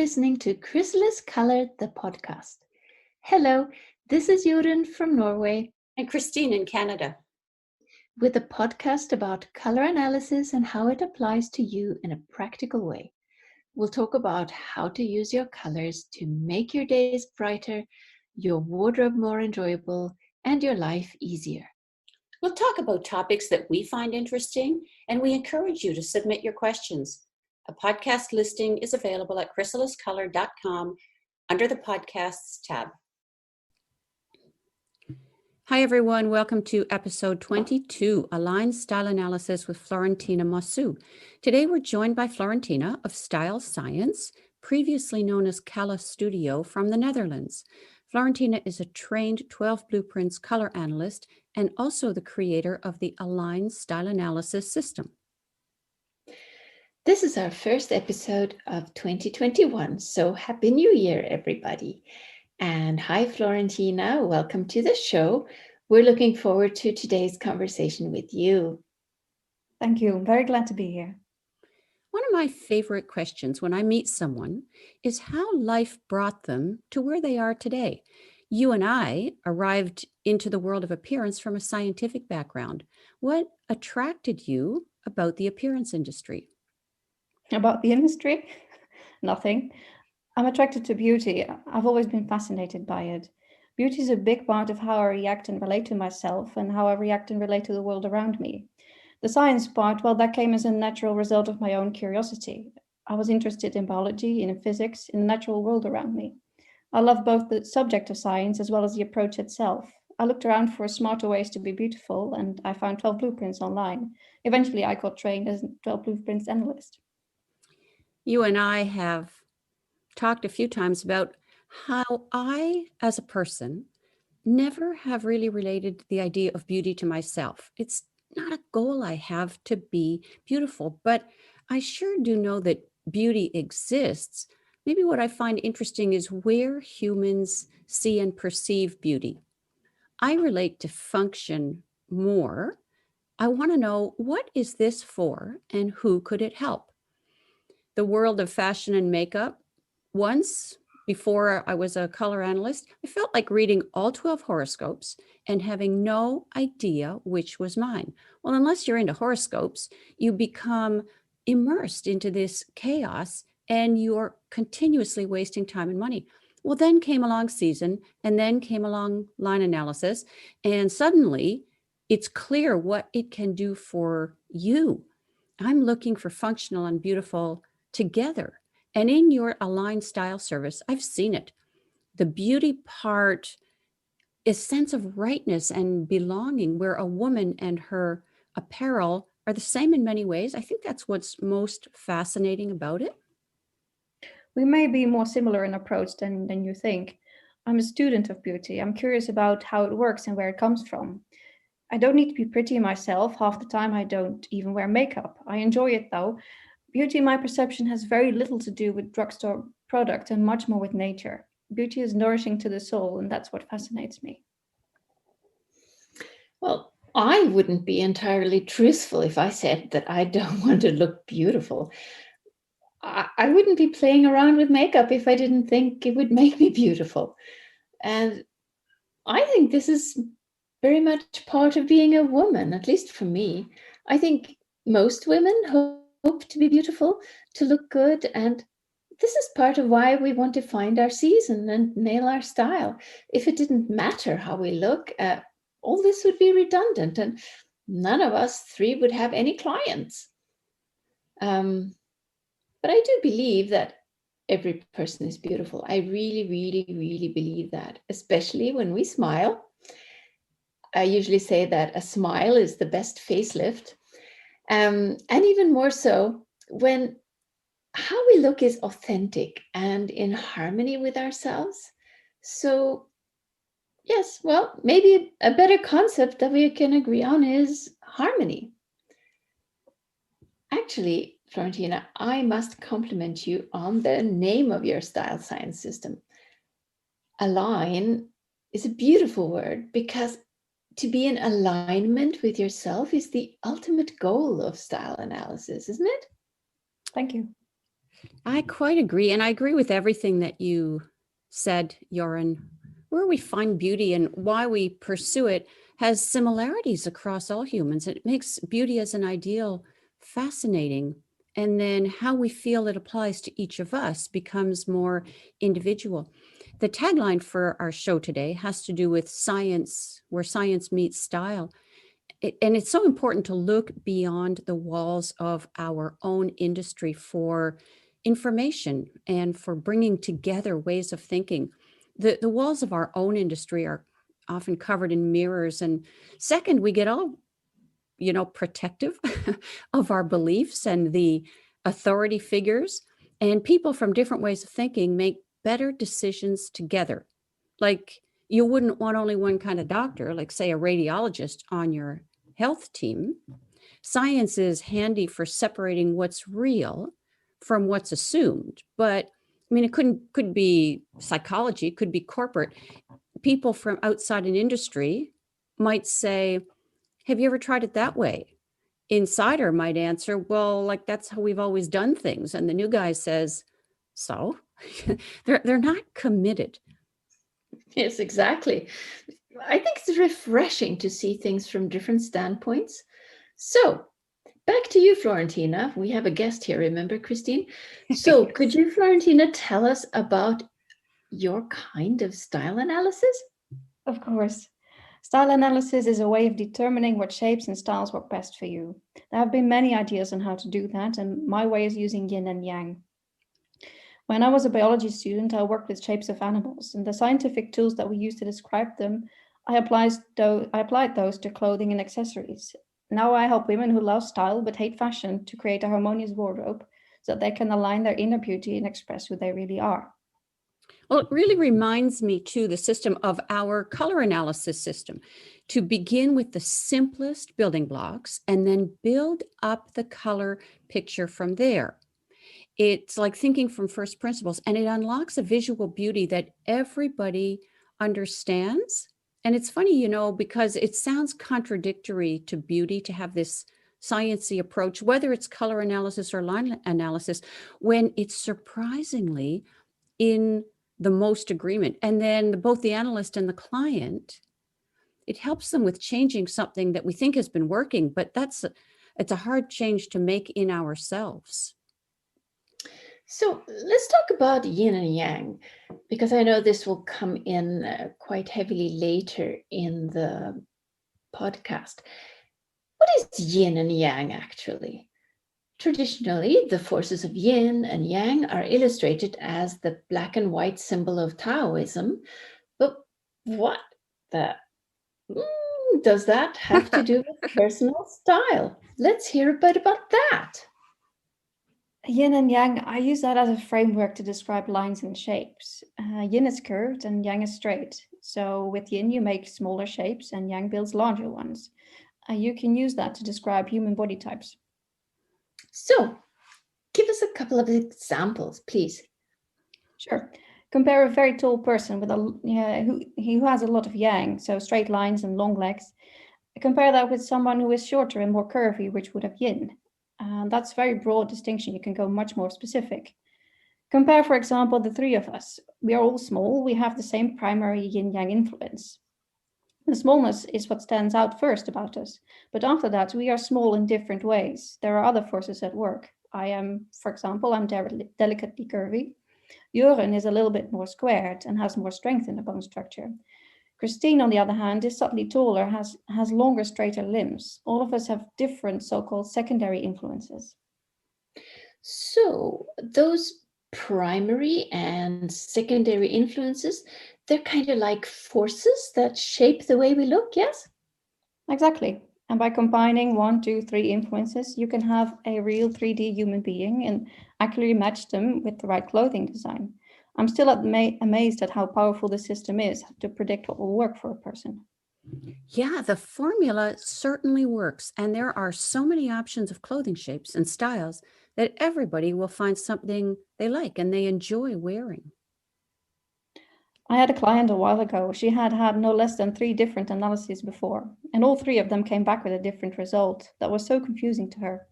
listening to Chrysalis Colour, the podcast. Hello, this is Jorunn from Norway. And Christine in Canada. With a podcast about colour analysis and how it applies to you in a practical way. We'll talk about how to use your colours to make your days brighter, your wardrobe more enjoyable, and your life easier. We'll talk about topics that we find interesting, and we encourage you to submit your questions. A podcast listing is available at chrysaliscolour.com under the Podcasts tab. Hi, everyone. Welcome to episode 22, Align Style Analysis with Florentina Mossou. Today, we're joined by Florentina of Style Science, previously known as Cala Studio from the Netherlands. Florentina is a trained 12 Blueprints color analyst and also the creator of the Align Style Analysis system. This is our first episode of 2021, so Happy New Year, everybody. And hi, Florentina, welcome to the show. We're looking forward to today's conversation with you. Thank you, I'm very glad to be here. One of my favorite questions when I meet someone is how life brought them to where they are today. You and I arrived into the world of appearance from a scientific background. What attracted you about the appearance industry? About the industry? Nothing. I'm attracted to beauty. I've always been fascinated by it. Beauty is a big part of how I react and relate to myself and how I react and relate to the world around me. The science part, well, that came as a natural result of my own curiosity. I was interested in biology, in physics, in the natural world around me. I love both the subject of science as well as the approach itself. I looked around for smarter ways to be beautiful and I found 12 Blueprints online. Eventually, I got trained as a 12 Blueprints analyst. You and I have talked a few times about how I, as a person, never have really related the idea of beauty to myself. It's not a goal I have to be beautiful, but I sure do know that beauty exists. Maybe what I find interesting is where humans see and perceive beauty. I relate to function more. I want to know, what is this for and who could it help? The world of fashion and makeup, once before I was a color analyst, I felt like reading all 12 horoscopes and having no idea which was mine. Well, unless you're into horoscopes, you become immersed into this chaos and you're continuously wasting time and money. Well, then came along season, and then came along line analysis, and suddenly it's clear what it can do for you. I'm looking for functional and beautiful together. And in your Align Style service, I've seen it. The beauty part is sense of rightness and belonging, where a woman and her apparel are the same in many ways. I think that's what's most fascinating about it. We may be more similar in approach than you think. I'm a student of beauty. I'm curious about how it works and where it comes from. I don't need to be pretty myself. Half the time I don't even wear makeup. I enjoy it though. Beauty, in my perception, has very little to do with drugstore product and much more with nature. Beauty is nourishing to the soul, and that's what fascinates me. Well, I wouldn't be entirely truthful if I said that I don't want to look beautiful. I wouldn't be playing around with makeup if I didn't think it would make me beautiful. And I think this is very much part of being a woman, at least for me. I think most women hope to be beautiful, to look good, and this is part of why we want to find our season and nail our style. If it didn't matter how we look, all this would be redundant and none of us three would have any clients. But I do believe that every person is beautiful. I really, really, really believe that, especially when we smile. I usually say that a smile is the best facelift. And even more so when how we look is authentic and in harmony with ourselves. So yes, well, maybe a better concept that we can agree on is harmony. Actually, Florentina, I must compliment you on the name of your style science system. Align is a beautiful word because to be in alignment with yourself is the ultimate goal of style analysis, isn't it? Thank you. I quite agree. And I agree with everything that you said, Joran. Where we find beauty and why we pursue it has similarities across all humans. It makes beauty as an ideal fascinating. And then how we feel it applies to each of us becomes more individual. The tagline for our show today has to do with science, where science meets style. And it's so important to look beyond the walls of our own industry for information and for bringing together ways of thinking. The walls of our own industry are often covered in mirrors. And second, we get all, protective of our beliefs and the authority figures. And people from different ways of thinking make better decisions together. Like you wouldn't want only one kind of doctor, like say a radiologist on your health team. Science is handy for separating what's real from what's assumed. But I mean, it could be psychology, it could be corporate. People from outside an industry might say, have you ever tried it that way? Insider might answer, well, like that's how we've always done things. And the new guy says, so they're not committed. Yes, exactly. I think it's refreshing to see things from different standpoints. So, back to you, Florentina. We have a guest here, remember, Christine? So, could you, Florentina, tell us about your kind of style analysis? Of course. Style analysis is a way of determining what shapes and styles work best for you. There have been many ideas on how to do that, and my way is using yin and yang. When I was a biology student, I worked with shapes of animals, and the scientific tools that we use to describe them, I applied those to clothing and accessories. Now I help women who love style but hate fashion to create a harmonious wardrobe so that they can align their inner beauty and express who they really are. Well, it really reminds me too, the system of our color analysis system, to begin with the simplest building blocks and then build up the color picture from there. It's like thinking from first principles, and it unlocks a visual beauty that everybody understands. And it's funny, because it sounds contradictory to beauty to have this sciencey approach, whether it's color analysis or line analysis, when it's surprisingly in the most agreement. And then both the analyst and the client, it helps them with changing something that we think has been working, but it's a hard change to make in ourselves. So let's talk about yin and yang, because I know this will come in quite heavily later in the podcast. What is yin and yang actually? Traditionally, the forces of yin and yang are illustrated as the black and white symbol of Taoism. But what the does that have to do with personal style? Let's hear a bit about that. Yin and yang, I use that as a framework to describe lines and shapes. Yin is curved and yang is straight. So with yin, you make smaller shapes and yang builds larger ones. You can use that to describe human body types. So give us a couple of examples, please. Sure. Compare a very tall person with who has a lot of yang, so straight lines and long legs. Compare that with someone who is shorter and more curvy, which would have yin. That's a very broad distinction. You can go much more specific. Compare, for example, the three of us. We are all small. We have the same primary yin-yang influence. The smallness is what stands out first about us. But after that, we are small in different ways. There are other forces at work. I am, for example, I'm delicately curvy. Joran is a little bit more squared and has more strength in the bone structure. Christine, on the other hand, is subtly taller, has longer, straighter limbs. All of us have different so-called secondary influences. So those primary and secondary influences, they're kind of like forces that shape the way we look, yes? Exactly. And by combining 1, 2, 3 influences, you can have a real 3D human being and actually match them with the right clothing design. I'm still amazed at how powerful the system is to predict what will work for a person. Yeah, the formula certainly works. And there are so many options of clothing shapes and styles that everybody will find something they like and they enjoy wearing. I had a client a while ago. She had had no less than 3 different analyses before, and all 3 of them came back with a different result that was so confusing to her.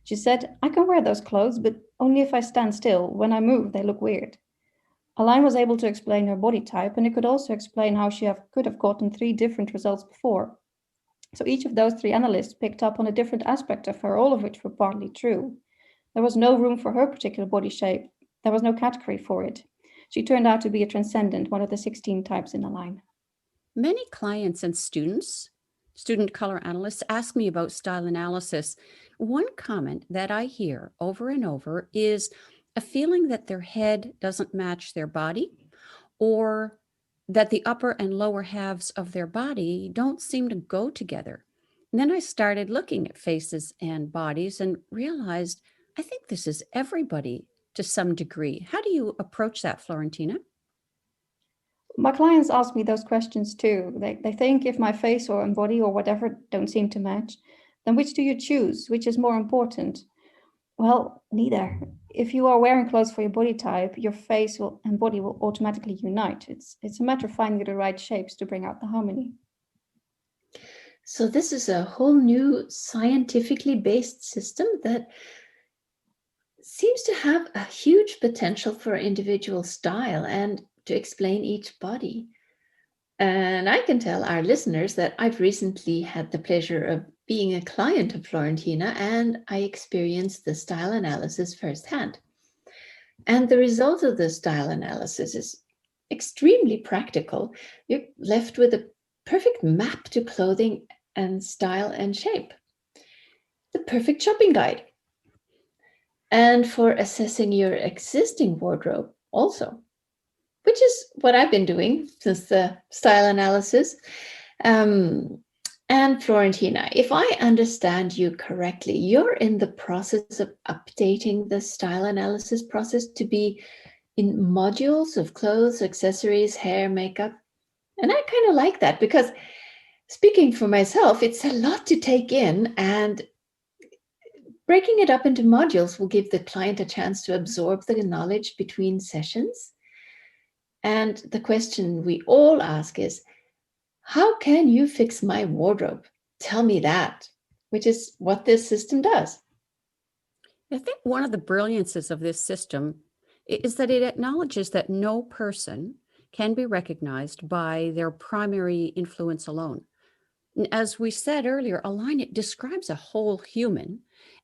She said, I can wear those clothes, but only if I stand still. When I move, they look weird. Align was able to explain her body type, and it could also explain how she could have gotten 3 different results before. So each of those 3 analysts picked up on a different aspect of her, all of which were partly true. There was no room for her particular body shape. There was no category for it. She turned out to be a transcendent, one of the 16 types in Align. Many clients and students, student color analysts, ask me about style analysis. One comment that I hear over and over is a feeling that their head doesn't match their body, or that the upper and lower halves of their body don't seem to go together. And then I started looking at faces and bodies and realized I think this is everybody to some degree. How do you approach that, Florentina? My clients ask me those questions too. They think if my face or body or whatever don't seem to match, then which do you choose? Which is more important? Well, neither. If you are wearing clothes for your body type, your face and body will automatically unite. It's a matter of finding the right shapes to bring out the harmony. So this is a whole new scientifically based system that seems to have a huge potential for individual style and to explain each body. And I can tell our listeners that I've recently had the pleasure of being a client of Florentina, and I experienced the style analysis firsthand. And the result of the style analysis is extremely practical. You're left with a perfect map to clothing and style and shape, the perfect shopping guide. And for assessing your existing wardrobe also, which is what I've been doing since the style analysis. And Florentina, if I understand you correctly, you're in the process of updating the style analysis process to be in modules of clothes, accessories, hair, makeup. And I kind of like that because, speaking for myself, it's a lot to take in, and breaking it up into modules will give the client a chance to absorb the knowledge between sessions. And the question we all ask is, how can you fix my wardrobe? Tell me that, which is what this system does. I think one of the brilliances of this system is that it acknowledges that no person can be recognized by their primary influence alone. As we said earlier, Align, it describes a whole human,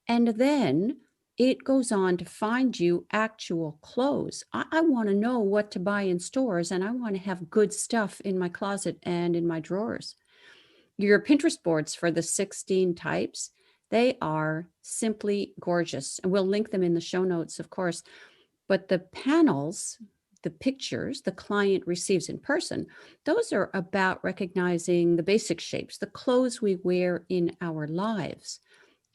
and then it goes on to find you actual clothes. I want to know what to buy in stores, and I want to have good stuff in my closet and in my drawers. Your Pinterest boards for the 16 types, they are simply gorgeous. And we'll link them in the show notes, of course. But the panels, the pictures the client receives in person, those are about recognizing the basic shapes, the clothes we wear in our lives.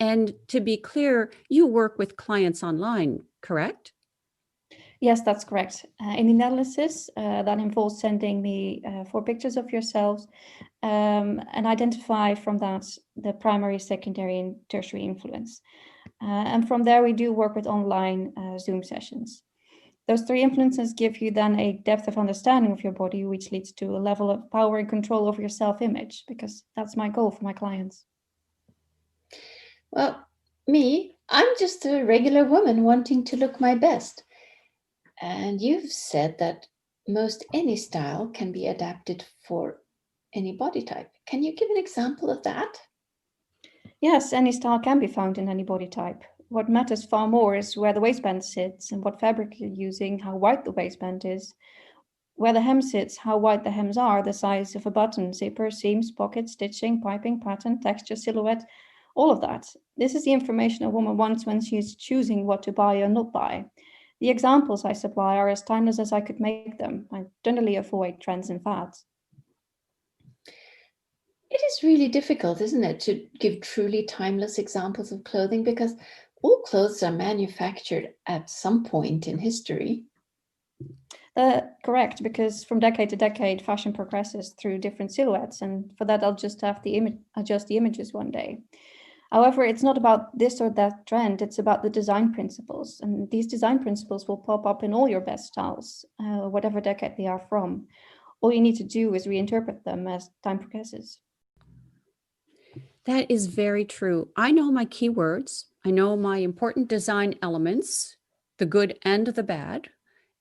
And to be clear, you work with clients online, correct? Yes, that's correct. In the analysis, that involves sending me 4 pictures of yourselves and identify from that the primary, secondary, and tertiary influence. And from there, we do work with online Zoom sessions. Those 3 influences give you then a depth of understanding of your body, which leads to a level of power and control over your self-image, because that's my goal for my clients. Well, I'm just a regular woman wanting to look my best. And you've said that most any style can be adapted for any body type. Can you give an example of that? Yes, any style can be found in any body type. What matters far more is where the waistband sits and what fabric you're using, how wide the waistband is, where the hem sits, how wide the hems are, the size of a button, zipper, seams, pocket, stitching, piping, pattern, texture, silhouette, all of that. This is the information a woman wants when she's choosing what to buy or not buy. The examples I supply are as timeless as I could make them. I generally avoid trends and fads. It is really difficult, isn't it, to give truly timeless examples of clothing because all clothes are manufactured at some point in history. Correct, because from decade to decade, fashion progresses through different silhouettes, and for that, I'll just have to adjust the images one day. However, it's not about this or that trend, it's about the design principles. And these design principles will pop up in all your best styles, whatever decade they are from. All you need to do is reinterpret them as time progresses. That is very true. I know my keywords I know my important design elements, the good and the bad,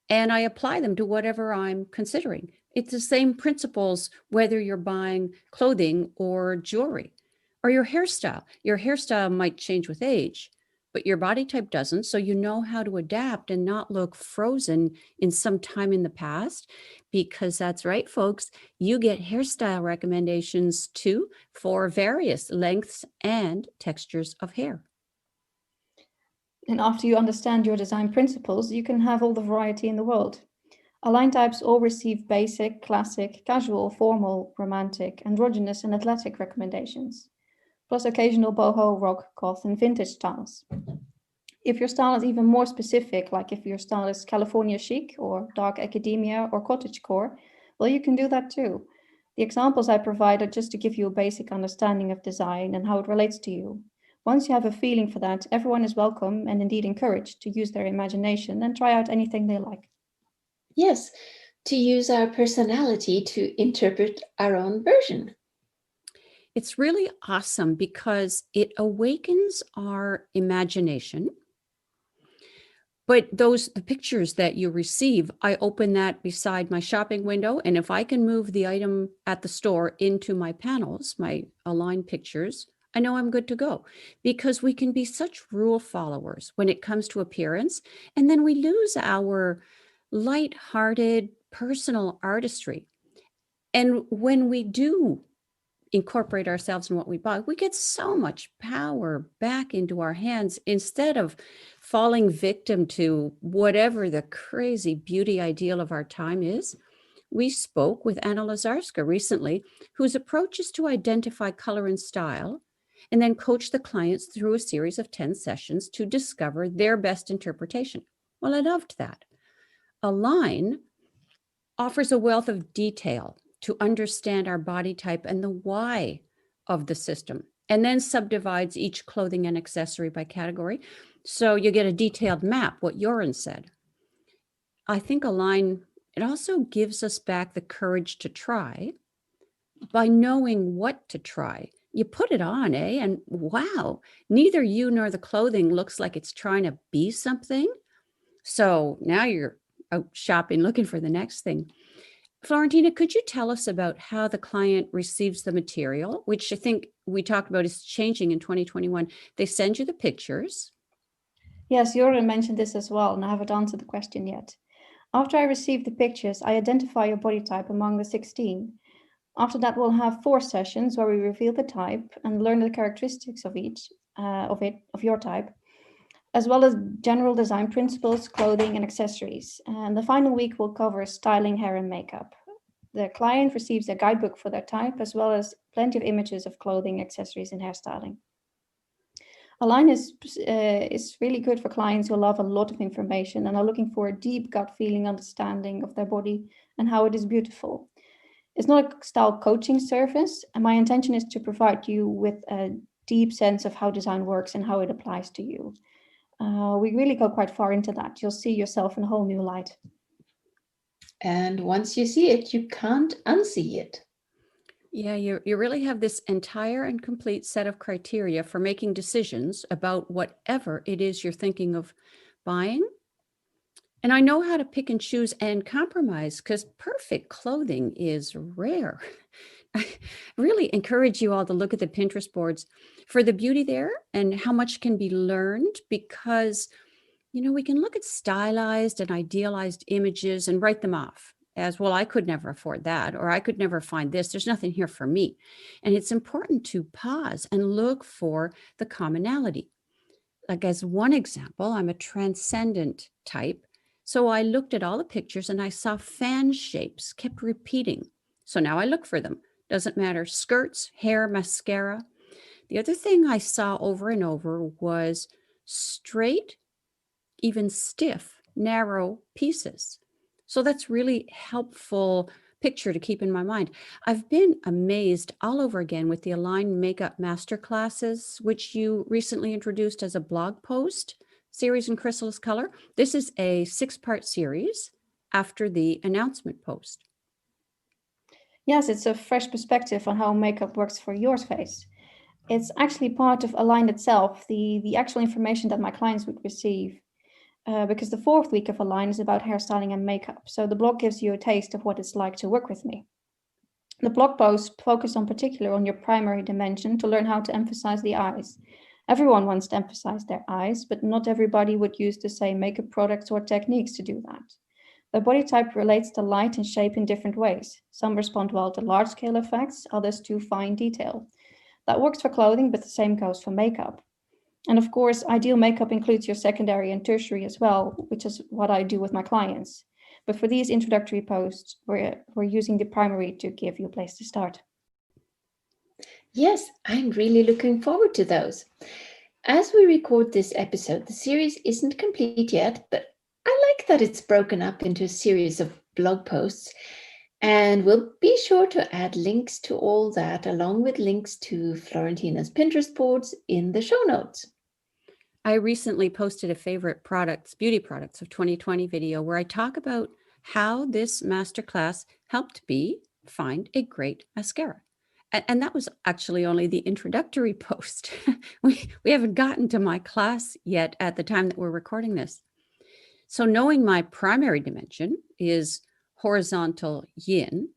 and I apply them to whatever I'm considering. It's the same principles whether you're buying clothing or jewelry or your hairstyle. Your hairstyle might change with age, but your body type doesn't. So you know how to adapt and not look frozen in some time in the past, because that's right, folks. You get hairstyle recommendations too for various lengths and textures of hair. And after you understand your design principles, you can have all the variety in the world. Align types all receive basic, classic, casual, formal, romantic, androgynous, and athletic recommendations, plus occasional boho, rock, goth, and vintage styles. If your style is even more specific, like if your style is California chic or dark academia or cottagecore, well, you can do that too. The examples I provide are just to give you a basic understanding of design and how it relates to you. Once you have a feeling for that, everyone is welcome and indeed encouraged to use their imagination and try out anything they like. Yes, to use our personality to interpret our own version. It's really awesome because it awakens our imagination. But the pictures that you receive, I open that beside my shopping window. And if I can move the item at the store into my panels, my Align pictures, I know I'm good to go, because we can be such rule followers when it comes to appearance. And then we lose our light-hearted personal artistry. And when we do incorporate ourselves in what we buy, we get so much power back into our hands instead of falling victim to whatever the crazy beauty ideal of our time is. We spoke with Anna Lazarska recently, whose approach is to identify color and style and then coach the clients through a series of 10 sessions to discover their best interpretation. Well, I loved that. Align offers a wealth of detail to understand our body type and the why of the system, and then subdivides each clothing and accessory by category. So you get a detailed map, what Joran said. I think Align, it also gives us back the courage to try by knowing what to try. You put it on, and wow, neither you nor the clothing looks like it's trying to be something. So now you're out shopping looking for the next thing. Florentina, could you tell us about how the client receives the material, which I think we talked about is changing in 2021? They send you the pictures. Yes, Joran mentioned this as well, and I haven't answered the question yet. After I receive the pictures, I identify your body type among the 16. After that, we'll have 4 sessions where we reveal the type and learn the characteristics of each of your type, as well as general design principles, clothing, and accessories. And the final week will cover styling, hair, and makeup. The client receives a guidebook for their type, as well as plenty of images of clothing, accessories, and hairstyling. Align is really good for clients who love a lot of information and are looking for a deep gut feeling understanding of their body and how it is beautiful. It's not a style coaching service, and my intention is to provide you with a deep sense of how design works and how it applies to you. We really go quite far into that. You'll see yourself in a whole new light. And once you see it, you can't unsee it. Yeah, you really have this entire and complete set of criteria for making decisions about whatever it is you're thinking of buying. And I know how to pick and choose and compromise, because perfect clothing is rare. I really encourage you all to look at the Pinterest boards for the beauty there and how much can be learned, because, we can look at stylized and idealized images and write them off as, well, I could never afford that, or I could never find this. There's nothing here for me. And it's important to pause and look for the commonality. Like, as one example, I'm a transcendent type. So I looked at all the pictures and I saw fan shapes kept repeating. So now I look for them. Doesn't matter, skirts, hair, mascara. The other thing I saw over and over was straight, even stiff, narrow pieces. So that's really helpful picture to keep in my mind. I've been amazed all over again with the Align Makeup Masterclasses, which you recently introduced as a blog post series in Chrysalis Colour. This is a 6-part series after the announcement post. Yes, it's a fresh perspective on how makeup works for your face. It's actually part of Align itself, the actual information that my clients would receive. Because the 4th week of Align is about hairstyling and makeup. So the blog gives you a taste of what it's like to work with me. The blog posts focus on particular on your primary dimension to learn how to emphasize the eyes. Everyone wants to emphasize their eyes, but not everybody would use the same makeup products or techniques to do that. The body type relates to light and shape in different ways. Some respond well to large-scale effects, others to fine detail. That works for clothing, but the same goes for makeup. And of course, ideal makeup includes your secondary and tertiary as well, which is what I do with my clients. But for these introductory posts, we're using the primary to give you a place to start. Yes, I'm really looking forward to those. As we record this episode, the series isn't complete yet, but I like that it's broken up into a series of blog posts. And we'll be sure to add links to all that, along with links to Florentina's Pinterest boards in the show notes. I recently posted a favorite beauty products of 2020 video where I talk about how this masterclass helped me find a great mascara. And that was actually only the introductory post. We haven't gotten to my class yet at the time that we're recording this. So knowing my primary dimension is horizontal yin,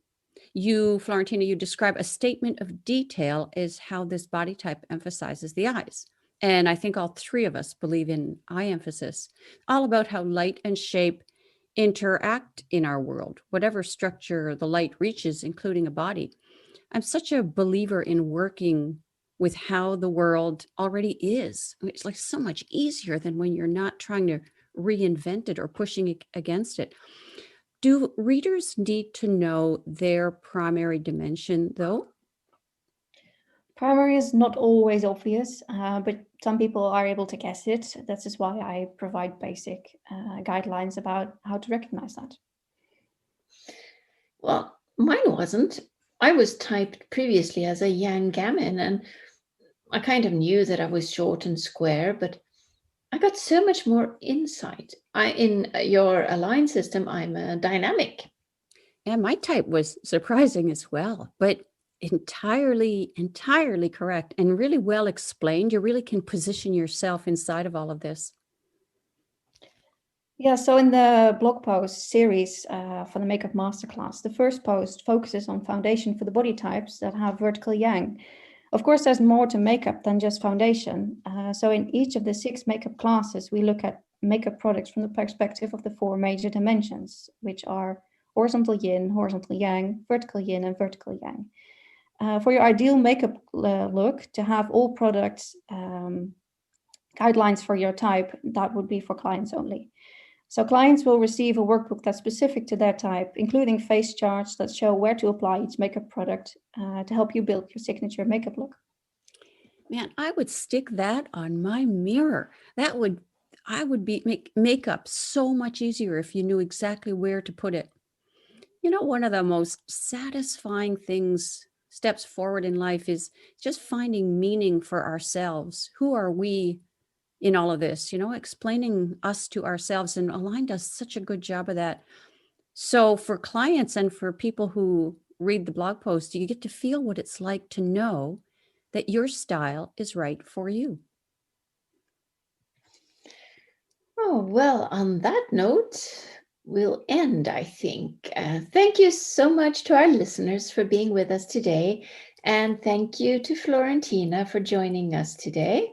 Florentina, you describe a statement of detail as how this body type emphasizes the eyes. And I think all three of us believe in eye emphasis, all about how light and shape interact in our world, whatever structure the light reaches, including a body. I'm such a believer in working with how the world already is. It's like so much easier than when you're not trying to reinvent it or pushing against it. Do readers need to know their primary dimension, though? Primary is not always obvious, but some people are able to guess it. This is why I provide basic guidelines about how to recognize that. Well, mine wasn't. I was typed previously as a Yang gamin, and I kind of knew that I was short and square, but I got so much more insight. In your Align system, I'm a dynamic. And my type was surprising as well, but entirely correct and really well explained. You really can position yourself inside of all of this. Yeah, so in the blog post series for the Makeup Masterclass, the first post focuses on foundation for the body types that have vertical yang. Of course, there's more to makeup than just foundation. So in each of the 6 makeup classes, we look at makeup products from the perspective of the 4 major dimensions, which are horizontal yin, horizontal yang, vertical yin, and vertical yang. For your ideal makeup look, to have all products guidelines for your type, that would be for clients only. So clients will receive a workbook that's specific to their type, including face charts that show where to apply each makeup product to help you build your signature makeup look. Man, I would stick that on my mirror. I would make makeup so much easier if you knew exactly where to put it. You know, one of the most satisfying steps forward in life is just finding meaning for ourselves. Who are we in all of this? You know, explaining us to ourselves, and Align does such a good job of that. So for clients and for people who read the blog post, you get to feel what it's like to know that your style is right for you. Oh, well, on that note, we'll end, I think. Thank you so much to our listeners for being with us today. And thank you to Florentina for joining us today.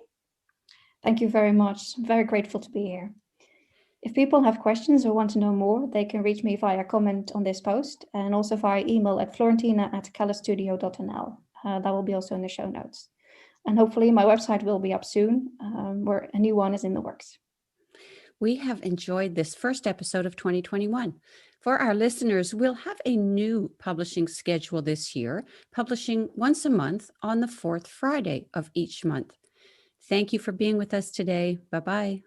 Thank you very much. I'm very grateful to be here. If people have questions or want to know more, they can reach me via comment on this post and also via email at florentina@calastudio.nl. That will be also in the show notes. And hopefully my website will be up soon, where a new one is in the works. We have enjoyed this first episode of 2021. For our listeners, we'll have a new publishing schedule this year, publishing once a month on the 4th Friday of each month. Thank you for being with us today. Bye-bye.